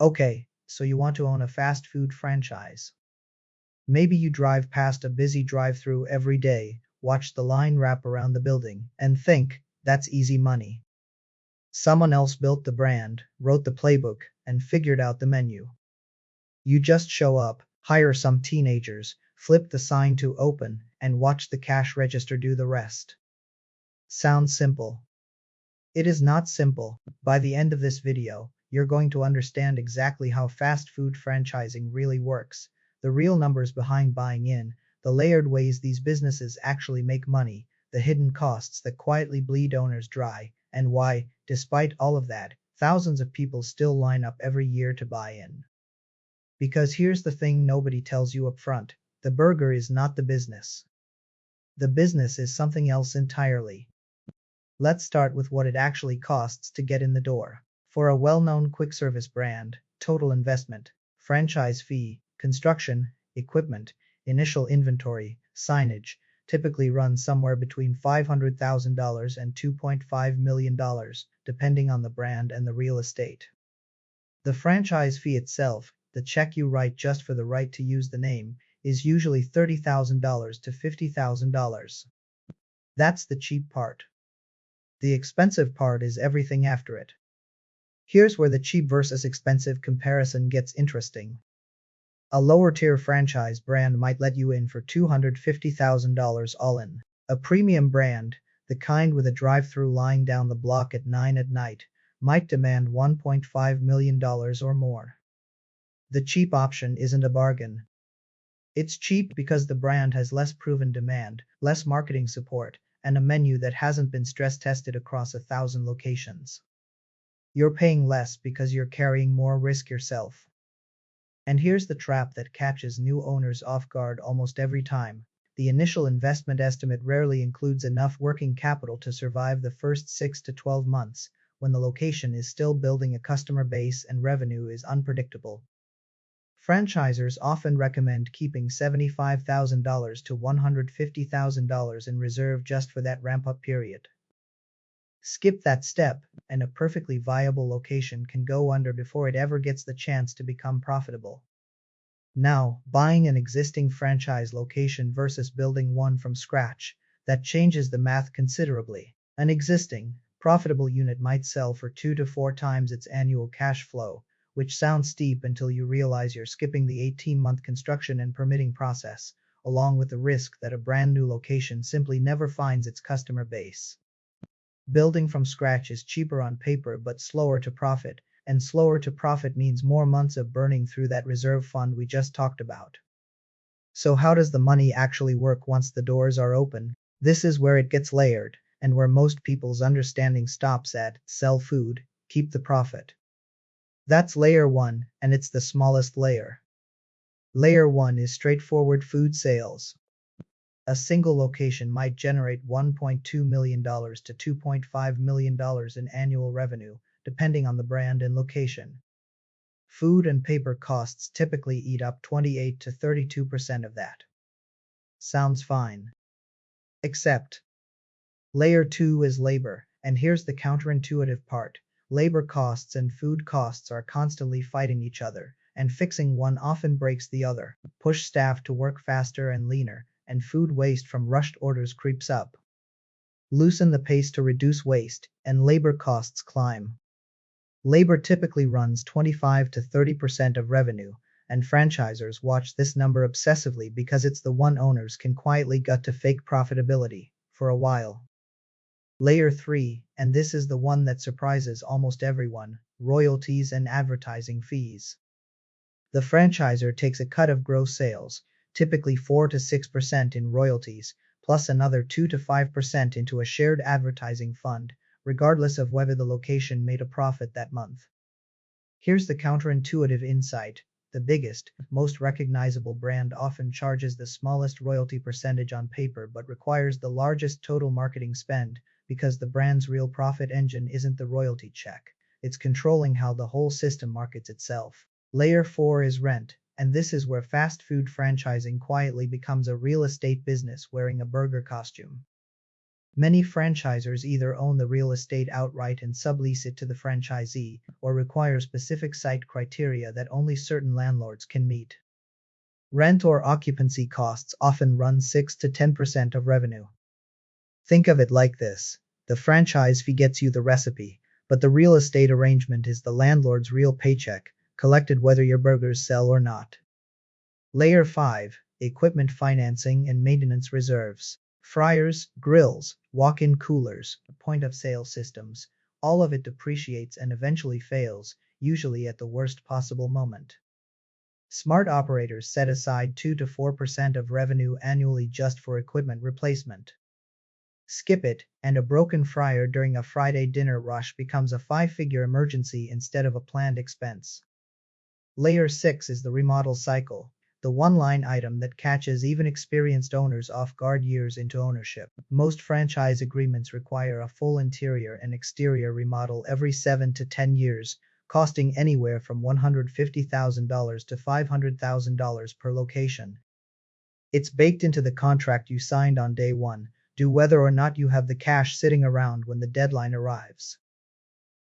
Okay, so you want to own a fast food franchise. Maybe you drive past a busy drive-through every day, watch the line wrap around the building, and think, that's easy money. Someone else built the brand, wrote the playbook, and figured out the menu. You just show up, hire some teenagers, flip the sign to open, and watch the cash register do the rest. Sounds simple. It is not simple. By the end of this video, you're going to understand exactly how fast food franchising really works, the real numbers behind buying in, the layered ways these businesses actually make money, the hidden costs that quietly bleed owners dry, and why, despite all of that, thousands of people still line up every year to buy in. Because here's the thing nobody tells you up front: the burger is not the business. The business is something else entirely. Let's start with what it actually costs to get in the door. For a well-known quick-service brand, total investment, franchise fee, construction, equipment, initial inventory, signage, typically runs somewhere between $500,000 and $2.5 million, depending on the brand and the real estate. The franchise fee itself, the check you write just for the right to use the name, is usually $30,000 to $50,000. That's the cheap part. The expensive part is everything after it. Here's where the cheap versus expensive comparison gets interesting. A lower-tier franchise brand might let you in for $250,000 all in. A premium brand, the kind with a drive-through line down the block at 9 at night, might demand $1.5 million or more. The cheap option isn't a bargain. It's cheap because the brand has less proven demand, less marketing support, and a menu that hasn't been stress-tested across 1,000 locations. You're paying less because you're carrying more risk yourself. And here's the trap that catches new owners off guard almost every time. The initial investment estimate rarely includes enough working capital to survive the first 6 to 12 months, when the location is still building a customer base and revenue is unpredictable. Franchisors often recommend keeping $75,000 to $150,000 in reserve just for that ramp-up period. Skip that step, and a perfectly viable location can go under before it ever gets the chance to become profitable. Now, buying an existing franchise location versus building one from scratch, that changes the math considerably. An existing, profitable unit might sell for 2 to 4 times its annual cash flow, which sounds steep until you realize you're skipping the 18-month construction and permitting process, along with the risk that a brand new location simply never finds its customer base. Building from scratch is cheaper on paper but slower to profit, and slower to profit means more months of burning through that reserve fund we just talked about. So how does the money actually work once the doors are open? This is where it gets layered, and where most people's understanding stops at sell food, keep the profit. That's layer 1, and it's the smallest layer. Layer 1 is straightforward food sales. A single location might generate $1.2 million to $2.5 million in annual revenue, depending on the brand and location. Food and paper costs typically eat up 28 to 32% of that. Sounds fine. Except, layer 2 is labor, and here's the counterintuitive part. Labor costs and food costs are constantly fighting each other, and fixing one often breaks the other. Push staff to work faster and leaner, and food waste from rushed orders creeps up. Loosen the pace to reduce waste, and labor costs climb. Labor typically runs 25 to 30% of revenue, and franchisors watch this number obsessively because it's the one owners can quietly gut to fake profitability for a while. Layer 3, and this is the one that surprises almost everyone: royalties and advertising fees. The franchisor takes a cut of gross sales, typically 4 to 6% in royalties, plus another 2 to 5% into a shared advertising fund, regardless of whether the location made a profit that month. Here's the counterintuitive insight: the biggest, most recognizable brand often charges the smallest royalty percentage on paper but requires the largest total marketing spend, because the brand's real profit engine isn't the royalty check, it's controlling how the whole system markets itself. Layer 4 is rent, and this is where fast food franchising quietly becomes a real estate business wearing a burger costume. Many franchisors either own the real estate outright and sublease it to the franchisee, or require specific site criteria that only certain landlords can meet. Rent or occupancy costs often run 6 to 10% of revenue. Think of it like this: the franchise fee gets you the recipe, but the real estate arrangement is the landlord's real paycheck, collected whether your burgers sell or not. Layer 5: Equipment financing and maintenance reserves. Fryers, grills, walk-in coolers, point-of-sale systems, all of it depreciates and eventually fails, usually at the worst possible moment. Smart operators set aside 2 to 4% of revenue annually just for equipment replacement. Skip it, and a broken fryer during a Friday dinner rush becomes a 5-figure emergency instead of a planned expense. Layer 6 is the remodel cycle, the one-line item that catches even experienced owners off guard years into ownership. Most franchise agreements require a full interior and exterior remodel every 7 to 10 years, costing anywhere from $150,000 to $500,000 per location. It's baked into the contract you signed on day one, due whether or not you have the cash sitting around when the deadline arrives.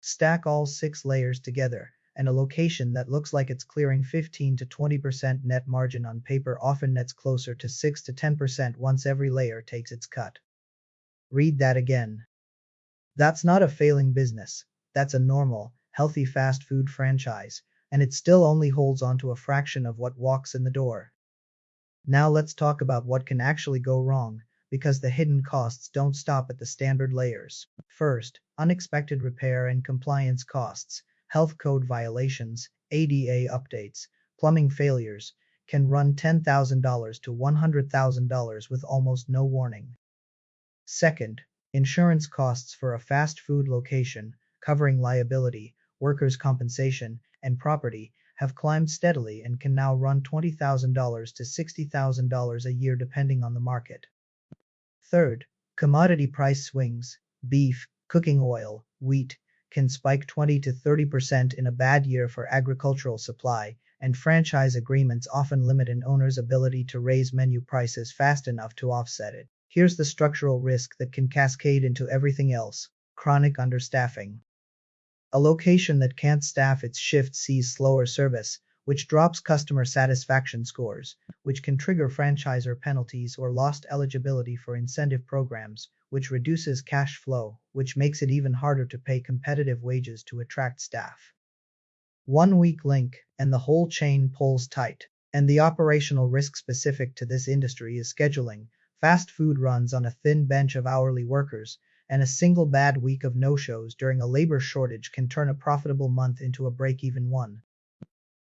Stack all 6 layers together, and a location that looks like it's clearing 15 to 20% net margin on paper often nets closer to 6 to 10% once every layer takes its cut. Read that again. That's not a failing business, that's a normal, healthy fast food franchise, and it still only holds on to a fraction of what walks in the door. Now let's talk about what can actually go wrong, because the hidden costs don't stop at the standard layers. First, unexpected repair and compliance costs, health code violations, ADA updates, plumbing failures, can run $10,000 to $100,000 with almost no warning. Second, insurance costs for a fast food location, covering liability, workers' compensation, and property, have climbed steadily and can now run $20,000 to $60,000 a year depending on the market. Third, commodity price swings, beef, cooking oil, wheat, can spike 20 to 30% in a bad year for agricultural supply, and franchise agreements often limit an owner's ability to raise menu prices fast enough to offset it. Here's the structural risk that can cascade into everything else: chronic understaffing. A location that can't staff its shift sees slower service, which drops customer satisfaction scores, which can trigger franchisor penalties or lost eligibility for incentive programs, which reduces cash flow, which makes it even harder to pay competitive wages to attract staff. One weak link, and the whole chain pulls tight. And the operational risk specific to this industry is scheduling. Fast food runs on a thin bench of hourly workers, and a single bad week of no-shows during a labor shortage can turn a profitable month into a break-even one.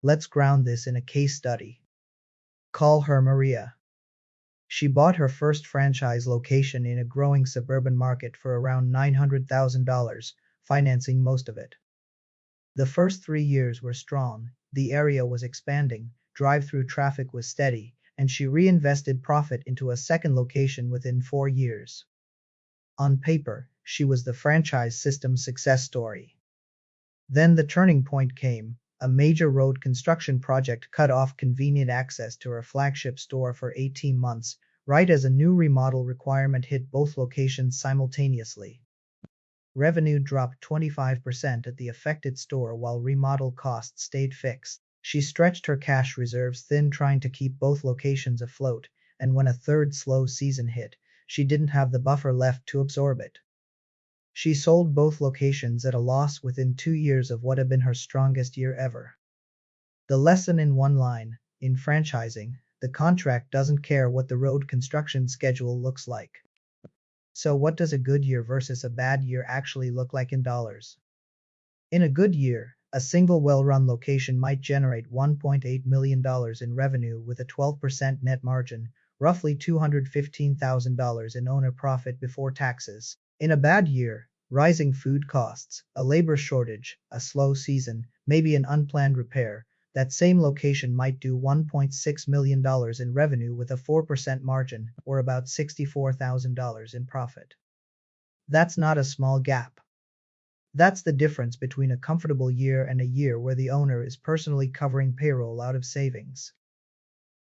Let's ground this in a case study. Call her Maria. She bought her first franchise location in a growing suburban market for around $900,000, financing most of it. The first 3 years were strong, the area was expanding, drive-through traffic was steady, and she reinvested profit into a second location within 4 years. On paper, she was the franchise system's success story. Then the turning point came. A major road construction project cut off convenient access to her flagship store for 18 months, right as a new remodel requirement hit both locations simultaneously. Revenue dropped 25% at the affected store while remodel costs stayed fixed. She stretched her cash reserves thin trying to keep both locations afloat, and when a third slow season hit, she didn't have the buffer left to absorb it. She sold both locations at a loss within 2 years of what had been her strongest year ever. The lesson in one line: in franchising, the contract doesn't care what the road construction schedule looks like. So what does a good year versus a bad year actually look like in dollars? In a good year, a single well-run location might generate $1.8 million in revenue with a 12% net margin, roughly $215,000 in owner profit before taxes. In a bad year, rising food costs, a labor shortage, a slow season, maybe an unplanned repair, that same location might do $1.6 million in revenue with a 4% margin, or about $64,000 in profit. That's not a small gap. That's the difference between a comfortable year and a year where the owner is personally covering payroll out of savings.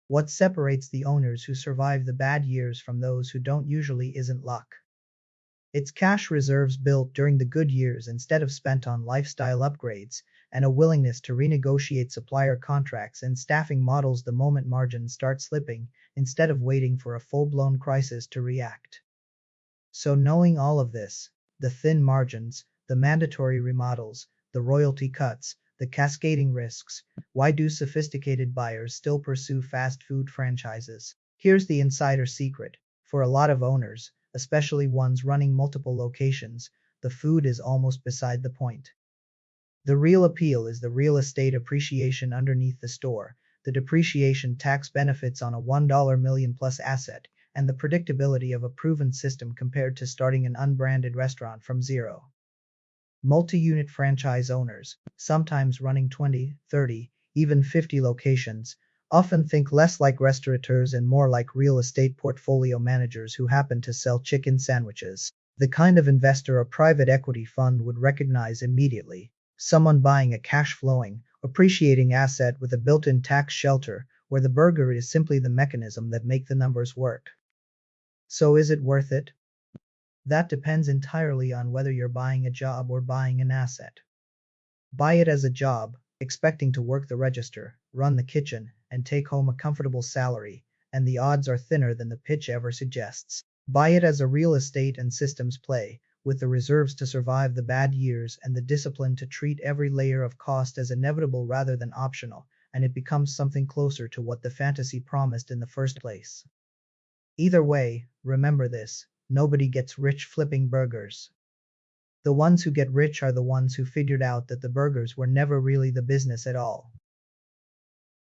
What separates the owners who survive the bad years from those who don't usually isn't luck. It's cash reserves built during the good years instead of spent on lifestyle upgrades, and a willingness to renegotiate supplier contracts and staffing models the moment margins start slipping, instead of waiting for a full-blown crisis to react. So knowing all of this, the thin margins, the mandatory remodels, the royalty cuts, the cascading risks, why do sophisticated buyers still pursue fast food franchises? Here's the insider secret. For a lot of owners, especially ones running multiple locations, the food is almost beside the point. The real appeal is the real estate appreciation underneath the store, the depreciation tax benefits on a $1 million plus asset, and the predictability of a proven system compared to starting an unbranded restaurant from zero. Multi-unit franchise owners, sometimes running 20, 30, even 50 locations, often think less like restaurateurs and more like real estate portfolio managers who happen to sell chicken sandwiches. The kind of investor a private equity fund would recognize immediately. Someone buying a cash-flowing, appreciating asset with a built-in tax shelter, where the burger is simply the mechanism that make the numbers work. So is it worth it? That depends entirely on whether you're buying a job or buying an asset. Buy it as a job, expecting to work the register, run the kitchen, and take home a comfortable salary, and the odds are thinner than the pitch ever suggests. Buy it as a real estate and systems play, with the reserves to survive the bad years and the discipline to treat every layer of cost as inevitable rather than optional, and it becomes something closer to what the fantasy promised in the first place. Either way, remember this: nobody gets rich flipping burgers. The ones who get rich are the ones who figured out that the burgers were never really the business at all.